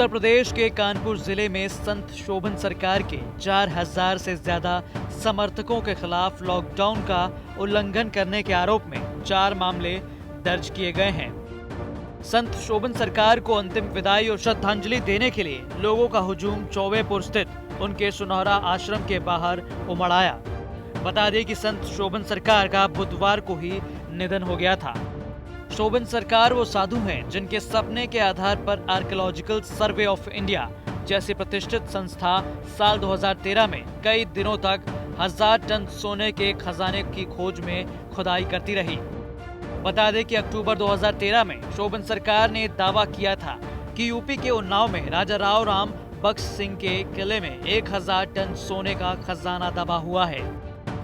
उत्तर प्रदेश के कानपुर जिले में संत शोभन सरकार के 4000 से ज्यादा समर्थकों के खिलाफ लॉकडाउन का उल्लंघन करने के आरोप में 4 मामले दर्ज किए गए हैं। संत शोभन सरकार को अंतिम विदाई और श्रद्धांजलि देने के लिए लोगों का हुजूम चौबेपुर स्थित उनके सुनहरा आश्रम के बाहर उमड़ आया। बता दें कि संत शोभन सरकार का बुधवार को ही निधन हो गया था। शोभन सरकार वो साधु हैं जिनके सपने के आधार पर आर्कियोलॉजिकल सर्वे ऑफ इंडिया जैसी प्रतिष्ठित संस्था साल 2013 में कई दिनों तक 1000 टन सोने के खजाने की खोज में खुदाई करती रही। बता दें कि अक्टूबर 2013 में शोभन सरकार ने दावा किया था कि यूपी के उन्नाव में राजा राव राम बख्श सिंह के किले में 1000 टन सोने का खजाना दबा हुआ है।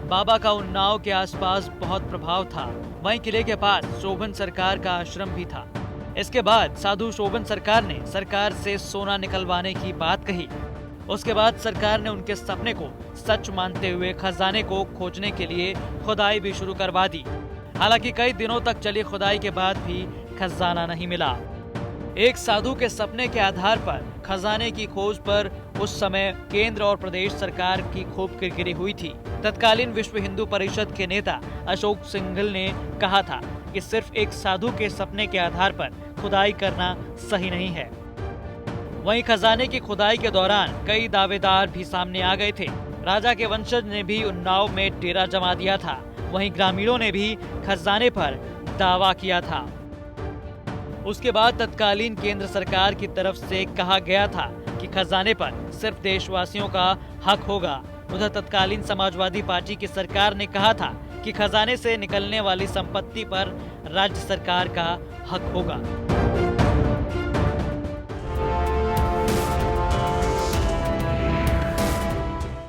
बाबा का उन्नाव के आसपास बहुत प्रभाव था। वहीं किले के पास शोभन सरकार का आश्रम भी था। इसके बाद साधु शोभन सरकार ने सरकार से सोना निकलवाने की बात कही। उसके बाद सरकार ने उनके सपने को सच मानते हुए खजाने को खोजने के लिए खुदाई भी शुरू करवा दी। हालांकि कई दिनों तक चली खुदाई के बाद भी खजाना नहीं मिला। एक साधु के सपने के आधार पर खजाने की खोज पर उस समय केंद्र और प्रदेश सरकार की खूब किरकिरी हुई थी। तत्कालीन विश्व हिंदू परिषद के नेता अशोक सिंघल ने कहा था कि सिर्फ एक साधु के सपने के आधार पर खुदाई करना सही नहीं है। वहीं खजाने की खुदाई के दौरान कई दावेदार भी सामने आ गए थे। राजा के वंशज ने भी उन्नाव में डेरा जमा दिया था। वहीं ग्रामीणों ने भी खजाने पर दावा किया था। उसके बाद तत्कालीन केंद्र सरकार की तरफ से कहा गया था कि खजाने पर सिर्फ देशवासियों का हक होगा। उधर तत्कालीन समाजवादी पार्टी की सरकार ने कहा था कि खजाने से निकलने वाली संपत्ति पर राज्य सरकार का हक होगा।